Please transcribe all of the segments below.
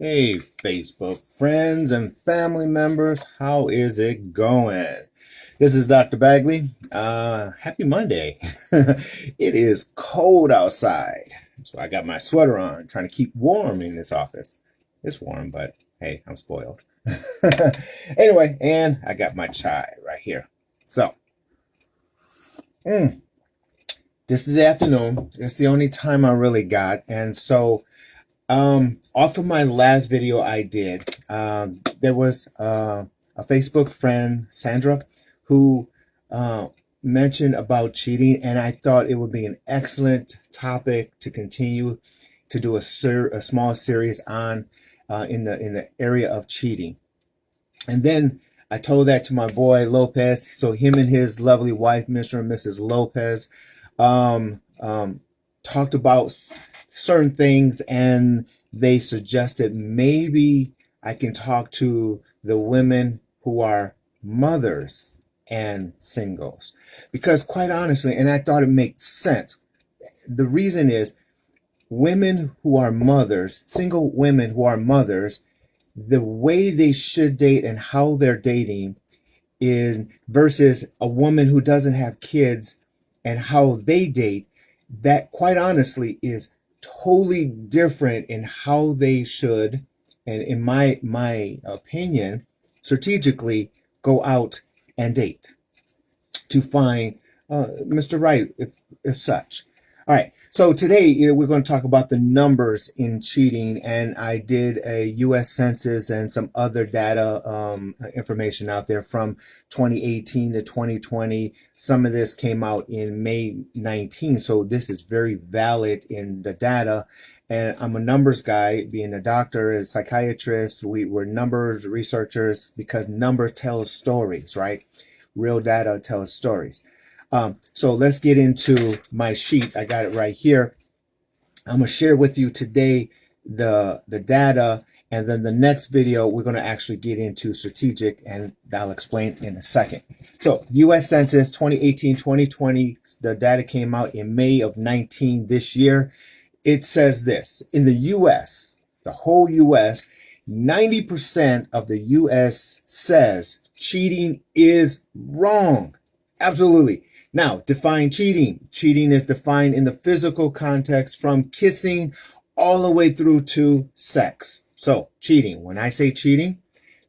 Hey, Facebook friends and family members, how is it going? This is Dr. Bagley. Happy Monday. It is cold outside, so I got my sweater on, trying to keep warm in this office. It's warm, but hey, I'm spoiled. Anyway, and I got my chai right here. So, mm, this is the afternoon. It's the only time I really got, and so off of my last video I did, there was a Facebook friend, Sandra, who uh, mentioned about cheating, and I thought it would be an excellent topic to continue to do a small series on in the area of cheating. And then I told that to my boy Lopez, so him and his lovely wife, Mr. and Mrs. Lopez, um, um, talked about certain things, and they suggested maybe I can talk to the women who are mothers and singles. Because quite honestly, and I thought it makes sense, the reason is women who are mothers, single women who are mothers, the way they should date and how they're dating is versus a woman who doesn't have kids and how they date, that quite honestly is totally different in how they should, and in my opinion, strategically go out and date to find Mr. Right, if such. All right, so today we're going to talk about the numbers in cheating, and I did a U.S. Census and some other data information out there from 2018 to 2020. Some of this came out in May 19, so this is very valid in the data. And I'm a numbers guy, being a doctor, a psychiatrist. We're numbers researchers because number tells stories, right? Real data tells stories. So let's get into my sheet. I got it right here. I'm gonna share with you today the data, and then the next video we're gonna actually get into strategic, and I'll explain in a second. So U.S. Census 2018-2020, the data came out in May of 19 this year. It says this: in the U.S., the whole U.S., 90% of the U.S. says cheating is wrong. Absolutely. Now, define cheating. Cheating is defined in the physical context from kissing all the way through to sex. So, cheating. When I say cheating,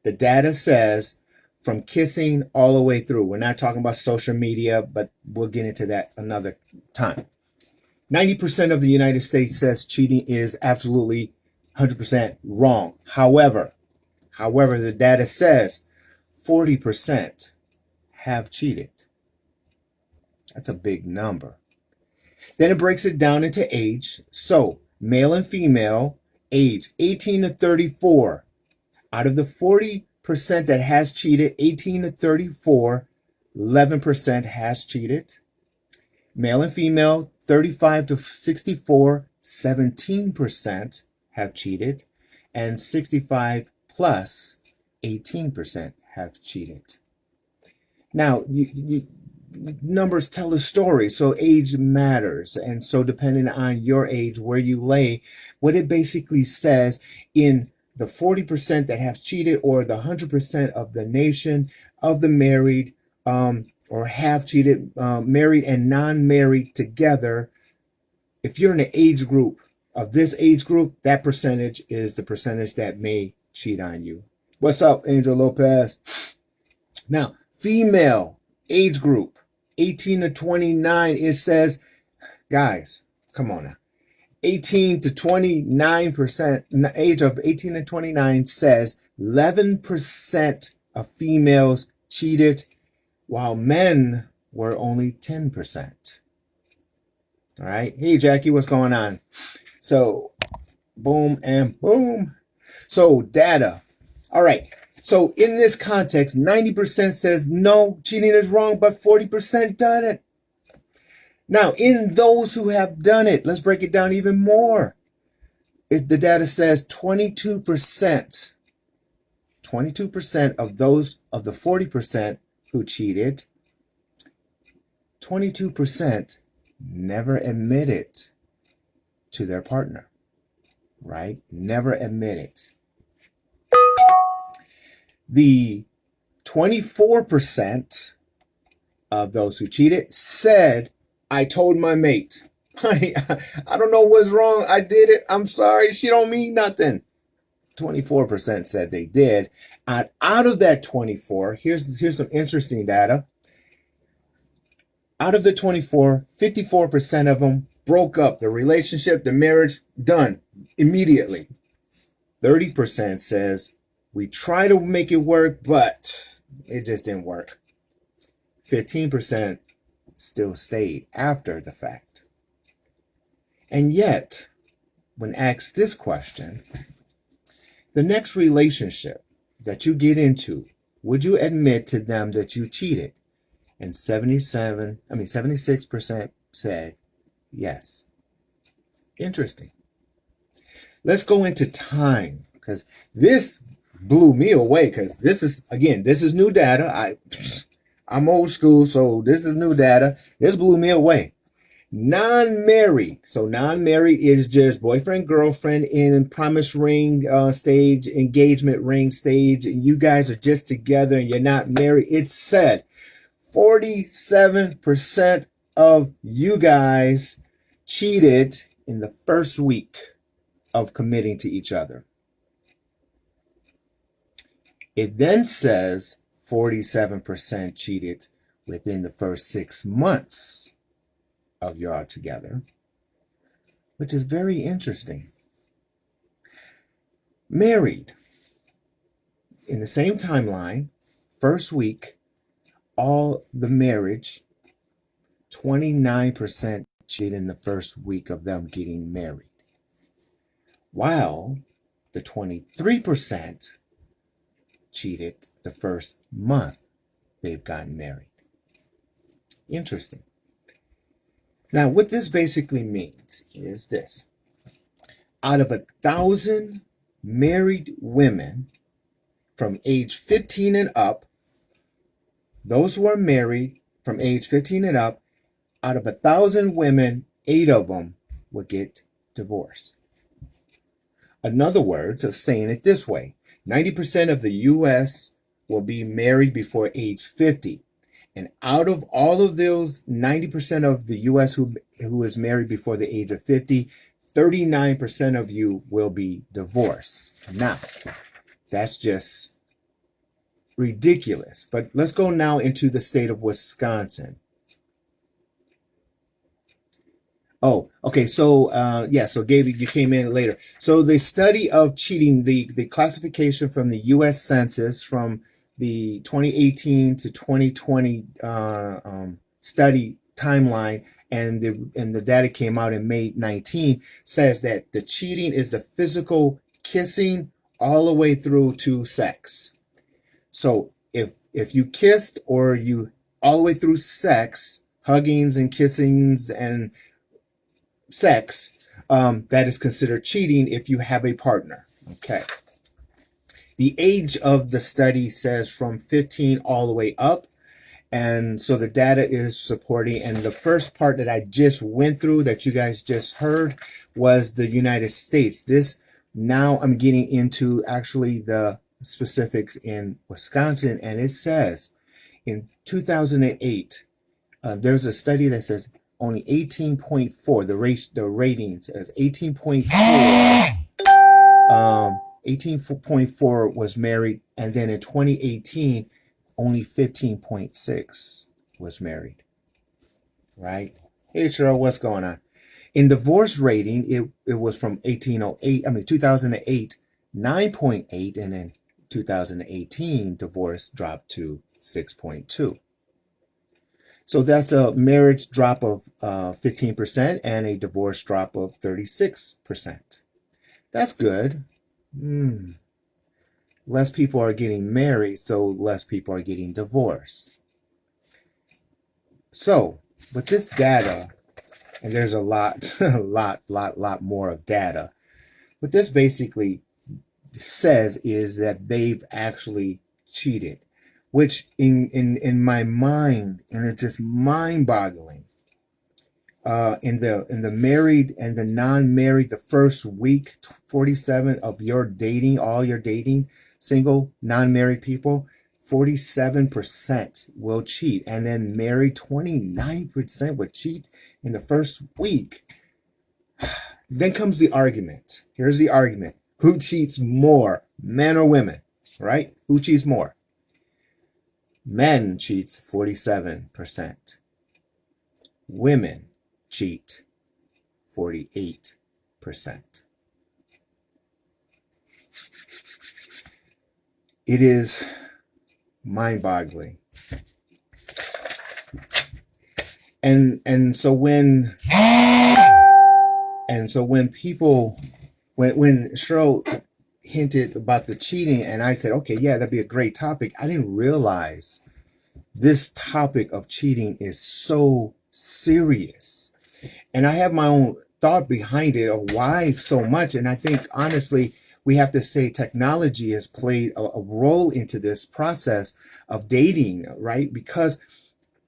the data says from kissing all the way through. We're not talking about social media, but we'll get into that another time. 90% of the United States says cheating is absolutely 100% wrong. However, the data says 40% have cheated. That's a big number. Then it breaks it down into age. So, male and female, age 18 to 34. Out of the 40% that has cheated, 18 to 34, 11% has cheated. Male and female, 35 to 64, 17% have cheated. And 65 plus, 18% have cheated. Now, numbers tell a story, so age matters. And so depending on your age, where you lay, what it basically says in the 40% that have cheated, or the 100% of the nation of the married, or have cheated, married and non-married together, if you're in an age group of this age group, that percentage is the percentage that may cheat on you. What's up, Angel Lopez? Now, female age group, 18 to 29, it says, guys, come on now. 18 to 29%, age of 18 to 29 says 11% of females cheated, while men were only 10%. All right. Hey, Jackie, what's going on? So, boom and boom. So, data. All right. So in this context, 90% says no, cheating is wrong, but 40% done it. Now, in those who have done it, let's break it down even more. The data says 22%. 22% of those of the 40% who cheated, 22% never admitted to their partner, right? Never admitted. The 24% of those who cheated said, I told my mate. I don't know what's wrong. I did it. I'm sorry. She don't mean nothing. 24% said they did. And out of that 24, here's some interesting data. Out of the 24, 54% of them broke up. The relationship, the marriage, done immediately. 30% says, we try to make it work, but it just didn't work. 15% still stayed after the fact. And yet, when asked this question, the next relationship that you get into, would you admit to them that you cheated? And 76% said yes. Interesting. Let's go into time, because this blew me away, because this is new data. I'm old school, so this is new data. This blew me away. Non-married. So non-married is just boyfriend, girlfriend in promise ring stage, engagement ring stage, and you guys are just together and you're not married. It said 47% of you guys cheated in the first week of committing to each other. It then says 47% cheated within the first 6 months of y'all together, which is very interesting. Married, in the same timeline, first week, all the marriage, 29% cheated in the first week of them getting married, while the 23% cheated the first month they've gotten married. Interesting. Now, what this basically means is this. Out of 1,000 married women from age 15 and up, those who are married from age 15 and up, out of 1,000 women, 8 of them will get divorced. In other words, of saying it this way, 90% of the U.S. will be married before age 50. And out of all of those 90% of the U.S. who is married before the age of 50, 39% of you will be divorced. Now, that's just ridiculous. But let's go now into the state of Wisconsin. Oh, okay. So, so Gabe, you came in later. So the study of cheating, the classification from the U.S. Census from the 2018 to 2020 study timeline, and the data came out in May 19, says that the cheating is the physical kissing all the way through to sex. So if you kissed or you all the way through sex, huggings and kissings and sex, that is considered cheating if you have a partner. Okay. The age of the study says from 15 all the way up. And so the data is supporting. And the first part that I just went through that you guys just heard was the United States. This, now I'm getting into actually the specifics in Wisconsin. And it says in 2008, there's a study that says only 18.4, the ratings as 18.4, 18.4 was married, and then in 2018, only 15.6 was married, right? Hey, Cheryl, what's going on? In divorce rating, it was from 2008, 9.8, and then 2018, divorce dropped to 6.2. So that's a marriage drop of 15% and a divorce drop of 36%. That's good. Less people are getting married, so less people are getting divorced. So with this data, and there's a lot more of data, what this basically says is that they've actually cheated, which in my mind, and it's just mind-boggling, in the married and the non-married, the first week, 47 of your dating, all your dating, single, non-married people, 47% will cheat. And then married, 29% would cheat in the first week. Then comes the argument. Here's the argument. Who cheats more, men or women, right? Who cheats more? Men cheats 47%. Women cheat 48%. It is mind-boggling. And so when people, when Cheryl hinted about the cheating, and I said, okay, yeah, that'd be a great topic, I didn't realize this topic of cheating is so serious. And I have my own thought behind it of why so much. And I think, honestly, we have to say technology has played a role into this process of dating, right? Because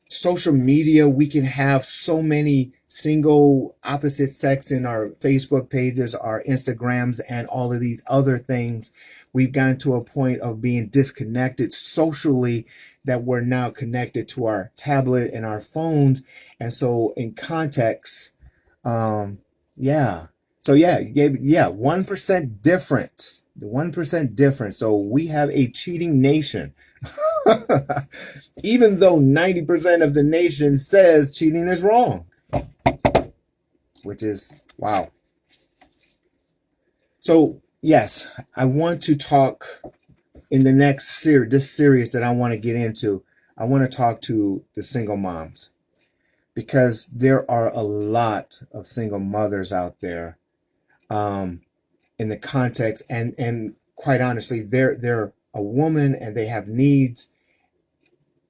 social media, we can have so many single opposite sex in our Facebook pages, our Instagrams, and all of these other things. We've gotten to a point of being disconnected socially, that we're now connected to our tablet and our phones. And so in context, yeah. So yeah, 1% difference, the 1% difference. So we have a cheating nation, even though 90% of the nation says cheating is wrong, which is wow. So yes, I want to talk in the next series, this series that I want to get into. I want to talk to the single moms, because there are a lot of single mothers out there, in the context, and quite honestly, they're a woman and they have needs,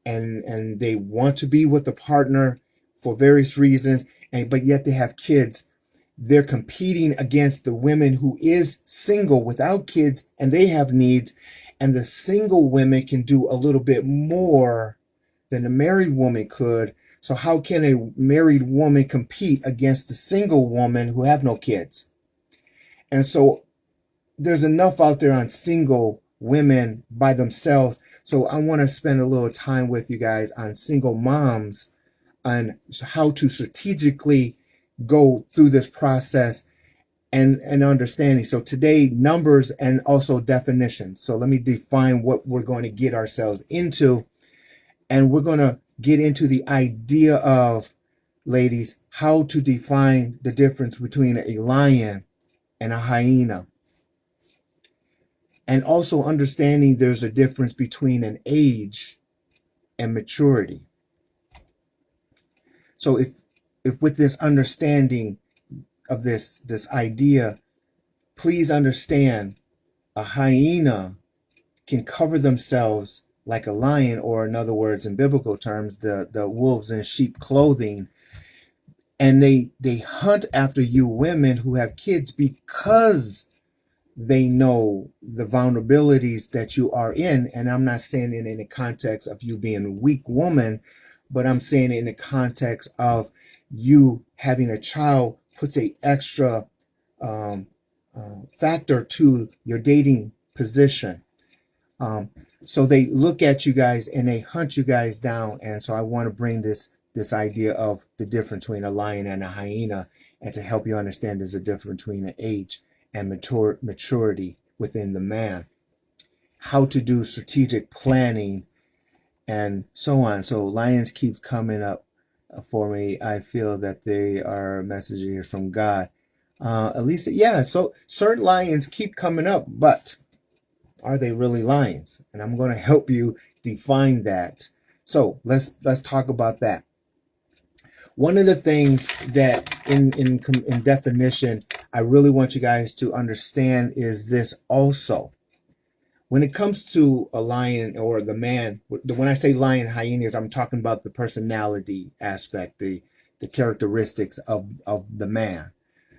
and they want to be with a partner for various reasons, but yet they have kids. They're competing against the women who is single without kids, and they have needs, and the single women can do a little bit more than a married woman could. So how can a married woman compete against a single woman who have no kids? And so there's enough out there on single women by themselves. So I want to spend a little time with you guys on single moms, on how to strategically go through this process and understanding. So today, numbers and also definitions. So let me define what we're going to get ourselves into. And we're going to get into the idea of, ladies, how to define the difference between a lion and a hyena. And also understanding there's a difference between an age and maturity. So if with this understanding of this idea, please understand a hyena can cover themselves like a lion, or in other words, in biblical terms, the wolves in sheep clothing. And they hunt after you women who have kids, because they know the vulnerabilities that you are in. And I'm not saying it in the context of you being a weak woman, but I'm saying it in the context of you having a child puts a extra factor to your dating position. So they look at you guys and they hunt you guys down. And so I want to bring this idea of the difference between a lion and a hyena, and to help you understand there's a difference between an age and maturity within the man, how to do strategic planning, and so on. So lions keep coming up for me. I feel that they are a message here from God. At least, yeah, so certain lions keep coming up, but are they really lions? And I'm going to help you define that. So let's talk about that. One of the things that in definition, I really want you guys to understand is this also. When it comes to a lion or the man, when I say lion, hyenas, I'm talking about the personality aspect, the characteristics of the man.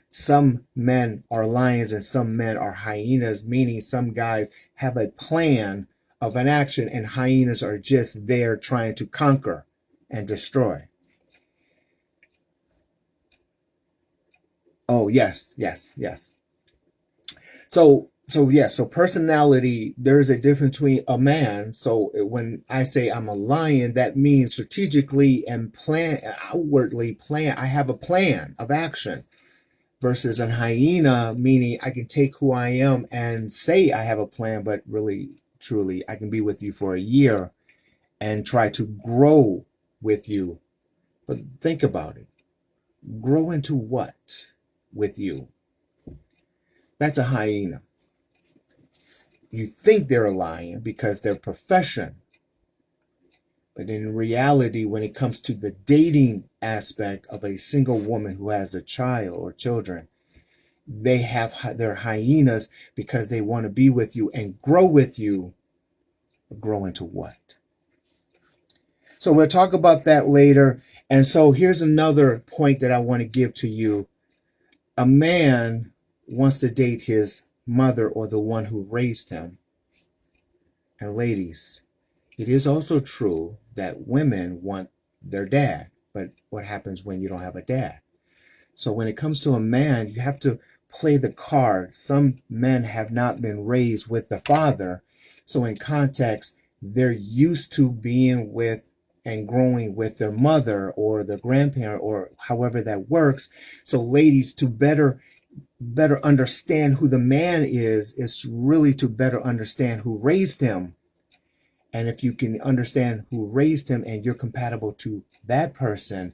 Some men are lions and some men are hyenas, meaning some guys have a plan of an action and hyenas are just there trying to conquer and destroy. Oh, yes, yes, yes. So personality, there's a difference between a man. So when I say I'm a lion, that means strategically and outwardly plan. I have a plan of action versus an hyena, meaning I can take who I am and say I have a plan, but really, truly, I can be with you for a year and try to grow with you. But think about it. Grow into what with you? That's a hyena. You think they're a lion because their profession, but in reality, when it comes to the dating aspect of a single woman who has a child or children, they have their hyenas because they want to be with you and grow with you. Grow into what? So we'll talk about that later. And so here's another point that I want to give to you. A man wants to date his mother or the one who raised him. And ladies, it is also true that women want their dad. But what happens when you don't have a dad? So when it comes to a man, you have to play the card. Some men have not been raised with the father. So in context, they're used to being with and growing with their mother or the grandparent or however that works. So ladies, to better understand who the man is really to better understand who raised him. And if you can understand who raised him and you're compatible to that person,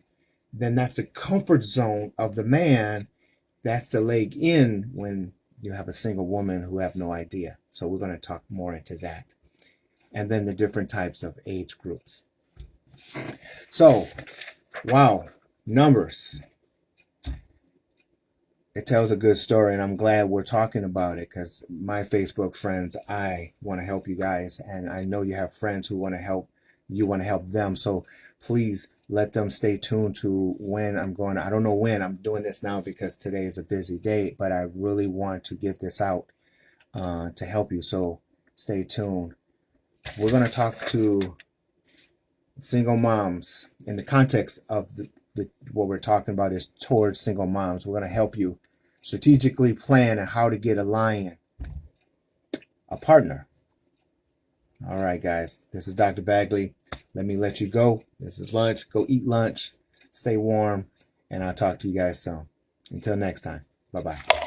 then that's a comfort zone of the man. That's the leg in when you have a single woman who have no idea. So we're going to talk more into that. And then the different types of age groups. So, wow, numbers. It tells a good story, and I'm glad we're talking about it because my Facebook friends, I want to help you guys, and I know you have friends who want to help. You want to help them, so please let them stay tuned to when I'm going. I don't know when I'm doing this now because today is a busy day, but I really want to give this out to help you. So stay tuned. We're going to talk to single moms in the context of what we're talking about is towards single moms. We're going to help you strategically plan on how to get a lion, a partner. All right, guys, this is Dr. Bagley. Let me let you go. This is lunch. Go eat lunch. Stay warm. And I'll talk to you guys soon. Until next time. Bye-bye.